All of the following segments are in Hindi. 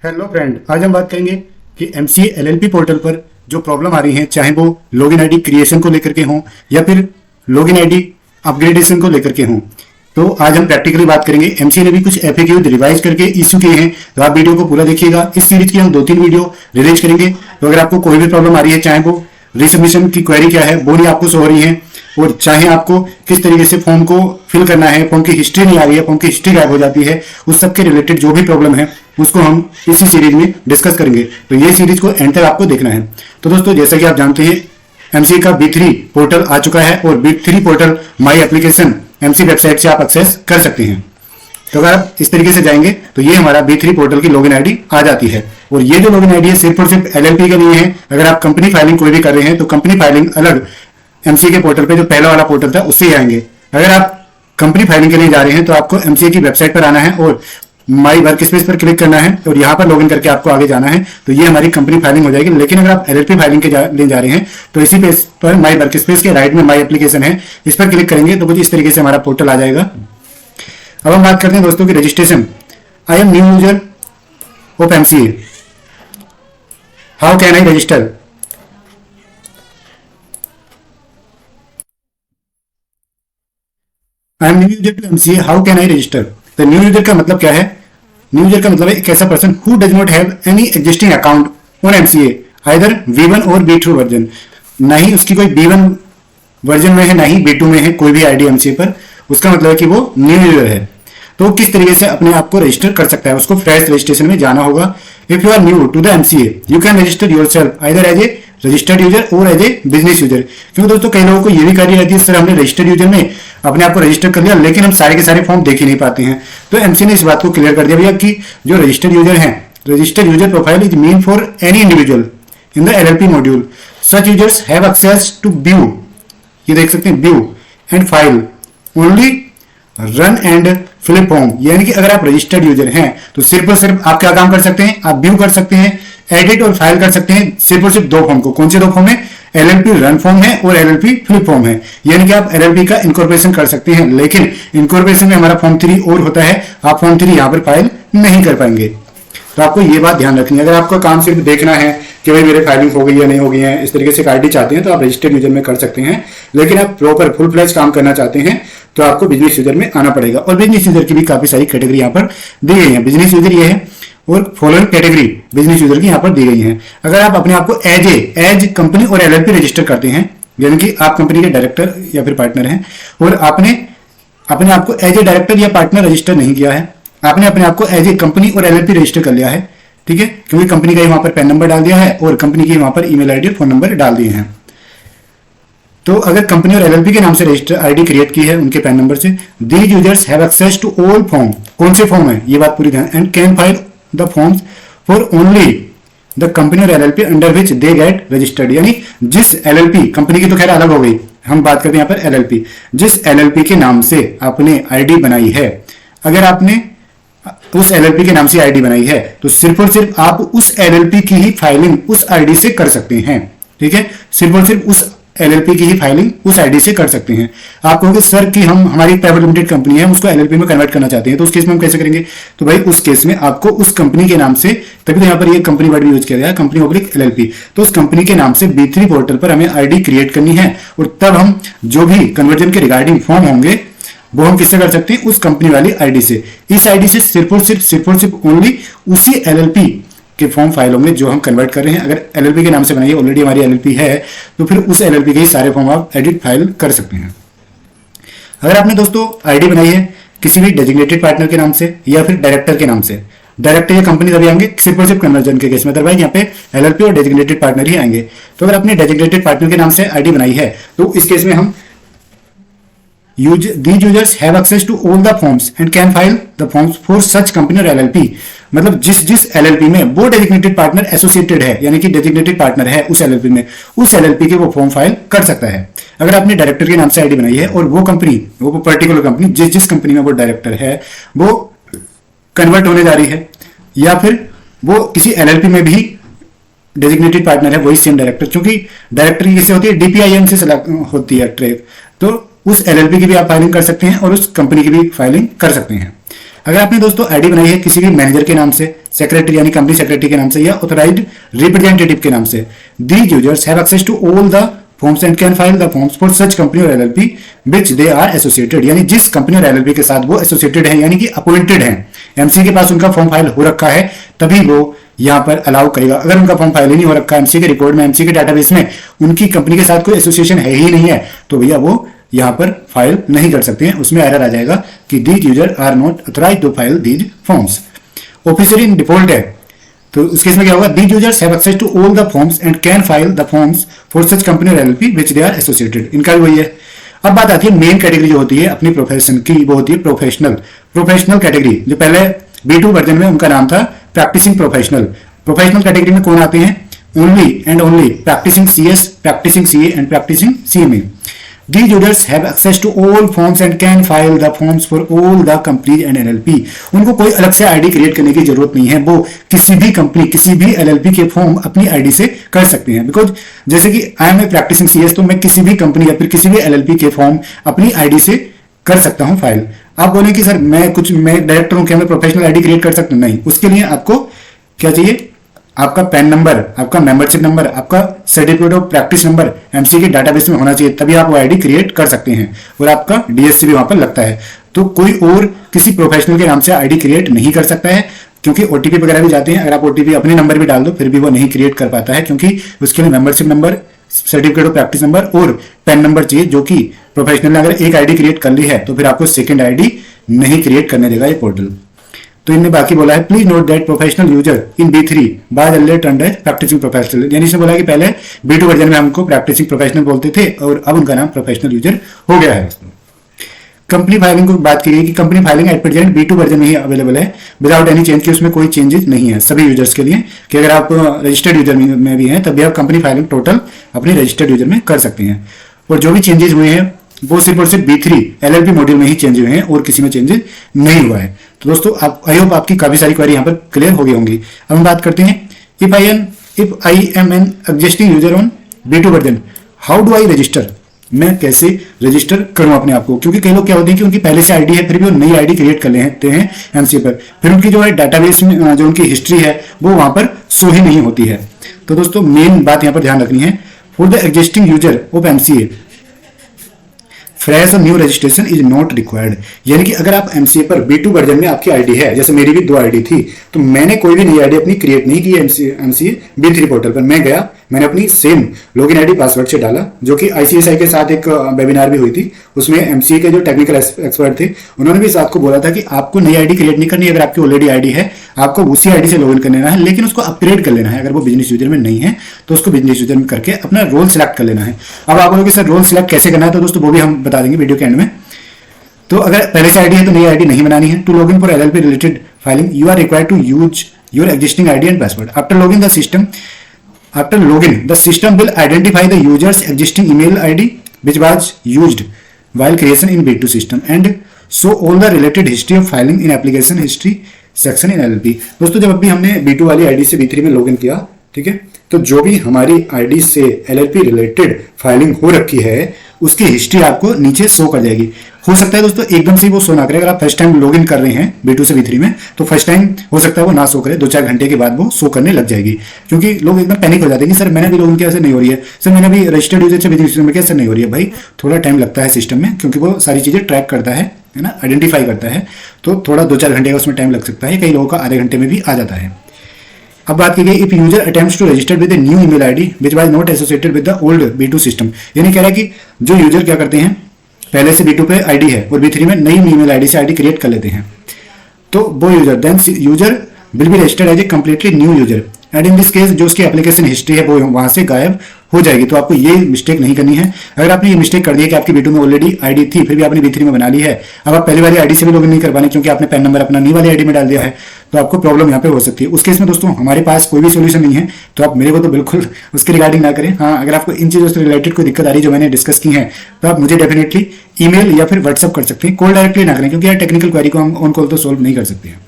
हेलो फ्रेंड, आज हम बात करेंगे कि एमसीए एलएलपी पोर्टल पर जो प्रॉब्लम आ रही है, चाहे वो लॉगिन आईडी क्रिएशन को लेकर के हों या फिर लॉगिन आईडी अपग्रेडेशन को लेकर के हों। तो आज हम प्रैक्टिकली बात करेंगे। एमसीए ने भी कुछ एफएक्यू रिवाइज करके इश्यू किए हैं, तो आप वीडियो को पूरा देखिएगा। इस सीरीज की हम 2-3 वीडियो रिलीज करेंगे। तो अगर आपको कोई भी प्रॉब्लम आ रही है, चाहे वो रिसबमिशन की क्वेरी क्या है वो नहीं आपको शो हो रही है, और चाहे आपको किस तरीके से फॉर्म को फिल करना है, फॉर्म की हिस्ट्री नहीं आ रही है, फॉर्म की हिस्ट्री गायब हो जाती है, उस सब के रिलेटेड जो भी प्रॉब्लम है उसको हम इसी सीरीज में डिस्कस करेंगे। तो ये सीरीज को एंड तक आपको देखना है। तो दोस्तों, जैसा कि आप जानते हैं, एमसीए का B3 पोर्टल आ चुका है और B3 portal my application MC website से आप एक्सेस कर सकते हैं। तो अगर आप इस तरीके से जाएंगे तो ये हमारा B3 पोर्टल की लॉगिन आईडी आ जाती है। और ये जो लॉगिन आईडी है सिर्फ और सिर्फ एलएलपी का नहीं है। अगर आप कंपनी फाइलिंग कोई भी कर रहे हैं तो कंपनी फाइलिंग अलग एमसीए के पोर्टल पे जो पहला वाला पोर्टल था उससे ही आएंगे। अगर आप कंपनी फाइलिंग के लिए जा रहे हैं तो आपको एमसीए की वेबसाइट पर आना है और माई वर्क स्पेस पर क्लिक करना है और यहाँ पर लॉगिन करके आपको आगे जाना है। तो ये हमारी कंपनी फाइलिंग हो जाएगी। लेकिन अगर आप एलएलपी फाइलिंग के लिए जा रहे हैं तो इसी पेज पर माई वर्क स्पेस के राइट में माई एप्लीकेशन है, इस पर क्लिक करेंगे तो कुछ इस तरीके से हमारा पोर्टल आ जाएगा। अब हम बात करते हैं दोस्तों की registration. I am new user of MCA, how can I register. I am new user to MCA, how can I register. तो न्यू यूजर का मतलब क्या है? न्यू यूजर का मतलब है एक ऐसा person who does not have any existing account on MCA, either B1 और B2 वर्जन। ना ही उसकी कोई B1 वर्जन में है, ना ही B2 में है कोई भी आईडी एमसीए पर। उसका मतलब है कि वो न्यू यूजर है। तो किस तरीके से अपने आप को रजिस्टर कर सकता है? उसको फ्रेश रजिस्ट्रेशन में जाना होगा। If you are new to the MCA you can register yourself either as a registered user or as a business user. क्योंकि दोस्तों कई लोगों को ये भी कार्य रहती है, सर हमने रजिस्टर्ड यूजर में अपने आप को रजिस्टर कर लिया लेकिन हम सारे के सारे फॉर्म देख ही नहीं पाते हैं। तो एमसीए ने इस बात को क्लियर कर दिया भैया कि जो रजिस्टर्ड यूजर है, registered user profile is mean for any individual in the LLP module. Such users have access to view, ये देख सकते हैं, view and file only run and fill form. यानी कि अगर आप रजिस्टर्ड यूजर हैं तो सिर्फ और सिर्फ आप क्या काम कर सकते हैं? आप व्यू कर सकते हैं, एडिट और फाइल कर सकते हैं सिर्फ और सिर्फ 2 फॉर्म को। कौन से 2 फॉर्म है? एलएलपी रन फॉर्म है और एलएलपी फिल फॉर्म है। यानी कि आप एलएलपी का इनकॉर्पोरेशन कर सकते हैं, लेकिन इनकॉर्पोरेशन में हमारा फॉर्म 3 और होता है, आप फॉर्म 3 यहां पर फाइल नहीं कर पाएंगे। तो आपको ये बात ध्यान रखनी है। अगर आपका काम सिर्फ देखना है कि भाई मेरे फाइलिंग हो गई या नहीं हो गई है, इस तरीके से आईडी चाहते हैं तो आप रजिस्टर्ड यूजर में कर सकते हैं। लेकिन आप प्रॉपर फुल फ्लैश काम करना चाहते हैं तो आपको बिजनेस यूजर में आना पड़ेगा। और बिजनेस यूजर की भी काफी सारी कैटेगरी यहाँ पर दी गई है। बिजनेस यूजर ये है और फॉलोइंग कैटेगरी बिजनेस यूजर की यहाँ पर दी गई है। अगर आप अपने आप को एज कंपनी और एलएलपी रजिस्टर करते हैं, यानी कि आप कंपनी के डायरेक्टर या फिर पार्टनर हैं और आपने अपने आप को एज ए डायरेक्टर या पार्टनर रजिस्टर नहीं किया है, आपने अपने आप को एज ए कंपनी और एलएलपी रजिस्टर कर लिया है, ठीक है, क्योंकि कंपनी का ही वहां पर पैन नंबर डाल दिया है और कंपनी की वहां पर ईमेल आईडी और फोन नंबर डाल दिए हैं। तो अगर कंपनी और एलएलपी के नाम से रजिस्टर आईडी क्रिएट की है उनके पैन नंबर से, these users have access to all form. कौन से फॉर्म है ये बात पूरी ध्यान, and can file the forms for only the company और LLP under which they get registered. यानी जिस एलएलपी, कंपनी की तो खैर अलग हो गई, हम बात करते हैं यहाँ पर एलएलपी, जिस एलएलपी के नाम से आपने आईडी बनाई है, अगर आपने उस एलएलपी के नाम से आईडी बनाई है तो सिर्फ और सिर्फ आप उस एलएलपी की ही फाइलिंग उस आईडी से कर सकते हैं, ठीक है। सिर्फ और सिर्फ उस एलएलपी की ही फाइलिंग उस आईडी से कर सकते हैं। आप कहोगे सर कि हम हमारी प्राइवेट लिमिटेड कंपनी है, हम उसको एलएलपी में कन्वर्ट करना चाहते हैं, तो उस केस में हम कैसे करेंगे? तो भाई उस केस में आपको उस कंपनी के नाम से, तभी तो यहाँ पर ये कंपनी वर्ड भी यूज किया गया है, कंपनी पब्लिक एलएलपी, तो उस कंपनी के नाम से B3 पोर्टल पर हमें आईडी क्रिएट करनी है और तब हम जो भी कन्वर्जन के रिगार्डिंग फॉर्म होंगे वो हम किससे कर सकते हैं? उस कंपनी वाली आईडी से। इस आईडी से सिर्फ और सिर्फ ओनली उसी एलएलपी के फॉर्म फाइल होंगे जो हम कन्वर्ट कर रहे हैं। अगर एलएलपी के नाम से बनाई है, ऑलरेडी हमारी एलएलपी है, तो फिर उस एलएलपी के ही सारे फॉर्म आप एडिट फाइल कर सकते हैं। अगर आपने दोस्तों आईडी बनाई है किसी भी डेजिग्नेटेड पार्टनर के नाम से या फिर डायरेक्टर के नाम से, डायरेक्टर या कंपनी तभी आएंगे सिर्फ और सिर्फ कन्वर्जन के केस में, अदरवाइज यहाँ पे एलएलपी और डेजिग्नेटेड पार्टनर ही आएंगे। तो अगर आपने डेजिग्नेटेड पार्टनर के नाम से आईडी बनाई है तो इस केस में हम these users have access to all the forms and can file the forms for such company or LLP। मतलब जिस LLP में वो डेजिग्नेटेड पार्टनर एसोसिएटेड है, यानी कि डेजिग्नेटेड पार्टनर है उस LLP में, उस LLP के वो फॉर्म फाइल कर सकता है। अगर आपने डायरेक्टर के नाम से आईडी बनाई है और वो कंपनी, वो पर्टिकुलर कंपनी जिस कंपनी में वो डायरेक्टर है वो कन्वर्ट होने जा रही है, या फिर वो किसी LLP में भी डेजिग्नेटेड पार्टनर है, वही सेम डायरेक्टर, क्योंकि डायरेक्टर की किससे होती है? DPIN से होती है ट्रैक, तो उस एलएलपी की भी आप फाइलिंग कर सकते हैं और उस कंपनी की भी फाइलिंग कर सकते हैं। अगर आपने दोस्तों आईडी बनाई है किसी भी मैनेजर के नाम से, सेक्रेटरी यानी कंपनी सेक्रेटरी के नाम से, या ऑथराइज्ड रिप्रेजेंटेटिव के नाम से, these users have access to all the forms and can file the forms for such company और LLP which they are associated. यानी जिस कंपनी और एलएलपी के साथ वो एसोसिएटेड है, यानी कि अपॉइंटेड है, एमसी के पास उनका फॉर्म फाइल हो रखा है, तभी वो यहाँ पर अलाउ करेगा। अगर उनका फॉर्म फाइल ही नहीं हो रखा है एमसी के रिकॉर्ड में, एमसी के डाटाबेस में उनकी कंपनी के साथ कोई एसोसिएशन है ही नहीं है, तो भैया वो यहाँ पर फाइल नहीं कर सकते हैं। उसमें एरर आ जाएगा कि these user are not authorized to file these forms. Officially in default है, तो उस केस में क्या होगा, these users have access to all the forms and can file the forms for such company और LLP which they are associated. इनका भी वही है। अब बात आती है मेन कैटेगरी जो होती है अपनी प्रोफेशन की, वो होती है प्रोफेशनल कैटेगरी। जो पहले B2 वर्जन में उनका नाम था प्रैक्टिसिंग प्रोफेशनल कैटेगरी में कौन आते हैं, only and only practising CS, practising CA and practising CMA। These users have access to all forms and can file the forms for all the companies and LLP। उनको कोई अलग से आईडी क्रिएट करने की जरूरत नहीं है, वो किसी भी कंपनी, किसी भी LLP के फॉर्म अपनी आईडी से कर सकते हैं। बिकॉज जैसे कि I am a practising CS, तो मैं किसी भी कंपनी या फिर किसी भी LLP के फॉर्म अपनी आईडी से कर सकता हूं फाइल। आप बोले कि सर मैं डायरेक्टर हूं, क्या मैं प्रोफेशनल आईडी क्रिएट कर सकता हूं? नहीं, उसके लिए आपको क्या चाहिए, आपका पैन नंबर, आपका मेंबरशिप नंबर, आपका certificate of practice number MC के डाटाबेस में होना चाहिए, तभी आप वो आईडी क्रिएट कर सकते हैं। और आपका डीएससी भी वहां पर लगता है। तो कोई और किसी प्रोफेशनल के नाम से आईडी क्रिएट नहीं कर सकता है, क्योंकि ओटीपी वगैरह भी जाते हैं। अगर आप ओटीपी अपने नंबर भी डाल दो फिर भी वो नहीं क्रिएट कर पाता है, क्योंकि उसके लिए membership number, certificate of practice number और पैन नंबर चाहिए, जो कि प्रोफेशनल ने अगर एक आईडी क्रिएट कर ली है तो फिर आपको सेकेंड आईडी नहीं क्रिएट करने देगा ये पोर्टल। तो इनने बाकी बोला है, please note that professional user in B3 by earlier turned as practising professional. यानी इसने बोला कि पहले B2 वर्जन में हमको प्रैक्टिसिंग प्रोफेशनल बोलते थे और अब उनका नाम प्रोफेशनल यूजर हो गया है। कंपनी फाइलिंग को बात की गई कि company filing at present B2 version में ही अवेलेबल है विदाउट एनी चेंज, की उसमें कोई चेंजेस नहीं है सभी यूजर्स के लिए, कि अगर आप रजिस्टर्ड यूजर में भी हैं तब भी आप कंपनी फाइलिंग टोटल अपनी रजिस्टर्ड यूजर में कर सकते हैं। और जो भी चेंजेस हुए हैं वो सिर्फ और सिर्फ B3 LLP मॉड्यूल में ही चेंज हुए हैं और किसी में चेंजेस नहीं हुआ है। तो दोस्तों आप आई होप आपकी काफी सारी क्वेरी यहाँ पर क्लियर हो गई होंगी। अब हम बात करते हैं, if I am an existing user on B2 version, how do I register? मैं कैसे रजिस्टर करूं अपने आप को? क्योंकि कई लोग क्या होते हैं कि उनकी पहले से आईडी है फिर भी वो नई आईडी क्रिएट कर लेते हैं एमसी पर, फिर उनकी जो है डाटाबेस में जो उनकी हिस्ट्री है वो वहां पर शो ही नहीं होती है। तो दोस्तों मेन बात यहाँ पर ध्यान रखनी है, for the existing user of MCA fresh और new registration is not required. यानी कि अगर आप एमसीए पर B2 वर्जन में आपकी आईडी है, जैसे मेरी भी 2 आईडी थी, तो मैंने कोई भी नई आईडी अपनी क्रिएट नहीं की एमसीए B3 पोर्टल पर। मैं गया, मैंने अपनी सेम लॉगिन आईडी पासवर्ड से डाला, जो कि आईसीएसआई के साथ एक वेबिनार भी हुई थी, उसमें एमसीए के जो टेक्निकल एक्सपर्ट थे उन्होंने भी इस बात को बोला था कि आपको नई आईडी क्रिएट नहीं करनी, अगर आपकी ऑलरेडी आईडी है आपको उसी आईडी से लॉगिन कर लेना है, लेकिन उसको अपग्रेड कर लेना है। अगर वो बिजनेस यूजर में नहीं है तो उसको बिजनेस यूजर में करके अपना रोल सिलेक्ट कर लेना है। अब आप बोलोगे सर रोल सिलेक्ट कैसे करना है, तो दोस्तों वो भी हम बता देंगे वीडियो के एंड में। तो अगर पहले से आईडी है तो नई आईडी नहीं बनानी है। To login for LLP related filing you are required to use your existing ID and password. After login the system will identify the user's existing email ID which was used while creation in B2 system and show all the related history of filing in application history section in LLP। दोस्तों जब अभी हमने B2 वाली आईडी से B3 में लॉगिन किया, ठीक है, तो जो भी हमारी आईडी से LLP रिलेटेड फाइलिंग हो रखी है उसकी हिस्ट्री आपको नीचे शो कर जाएगी। हो सकता है दोस्तों एकदम से वो शो ना करे, अगर आप फर्स्ट टाइम लॉगिन कर रहे हैं B2 से B3 में तो फर्स्ट टाइम हो सकता है वो ना शो करे, 2-4 घंटे के बाद वो शो करने लग जाएगी, क्योंकि लोग एकदम पैनिक हो जाते हैं कि सर मैंने भी लॉगिन किया, ऐसे नहीं हो रही है, सर मैंने भी रजिस्टर्ड यूजर से बिजनेस में किया, ऐसे नहीं हो रही है। भाई थोड़ा टाइम लगता है सिस्टम में, क्योंकि वो सारी चीजें ट्रैक करता है ना, आइडेंटिफाई करता है, तो थोड़ा 2-4 घंटे का उसमें टाइम लग सकता है, कई लोगों का आधे घंटे में भी आ जाता है। अब बात की गई if user attempts to register with a new email ID which was not associated with the old B2 system. यानी कह रहा है कि जो यूजर क्या करते हैं, पहले से B2 पे आईडी है और B3 में नई ईमेल आईडी से आईडी क्रिएट कर लेते हैं, तो वो user will be registered as a completely new user and in this case जो उसकी एप्लीकेशन हिस्ट्री है वो वहां से गायब हो जाएगी। तो आपको ये मिस्टेक नहीं करनी है। अगर आपने ये मिस्टेक कर दी है कि आपकी B2 में ऑलरेडी आईडी थी फिर भी आपने B3 में बना ली है, अब आप पहली वाली आईडी से भी लॉगिन नहीं कर पाने क्योंकि आपने पैन नंबर अपना नई वाली आईडी में डाल दिया है, तो आपको प्रॉब्लम यहाँ पे हो सकती है। उस केस में दोस्तों हमारे पास कोई भी सोल्यूशन नहीं है, तो आप मेरे को तो बिल्कुल उसके रिगार्डिंग ना करें। हाँ, अगर आपको इन चीजों से रिलेटेड कोई दिक्कत आ रही है जो मैंने डिस्कस की है, तो आप मुझे डेफिनेटली ईमेल या फिर व्हाट्सअप कर सकते हैं, कॉल डायरेक्टली ना करें, क्योंकि यार टेक्निकल क्वेरी को हम ऑन कॉल तो सोल्व नहीं कर सकते हैं।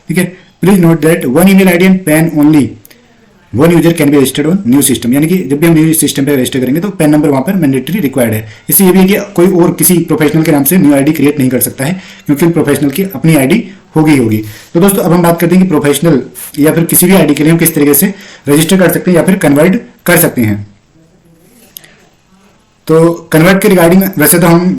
ठीक है, please note that one email ID and pan only one user can be registered on new system. यानी कि जब भी हम न्यू सिस्टम पे रजिस्टर करेंगे तो पैन नंबर वहां पर मैंडेटरी रिक्वायर्ड है। इससे ये भी है कि कोई और किसी प्रोफेशनल के नाम से न्यू आईडी क्रिएट नहीं कर सकता है, क्योंकि प्रोफेशनल की अपनी आईडी होगी होगी। तो दोस्तों अब हम बात करते हैं कि प्रोफेशनल या फिर किसी भी आईडी के लिए हम किस तरीके से रजिस्टर कर सकते हैं या फिर कन्वर्ट कर सकते हैं। तो कन्वर्ट के रिगार्डिंग वैसे तो हम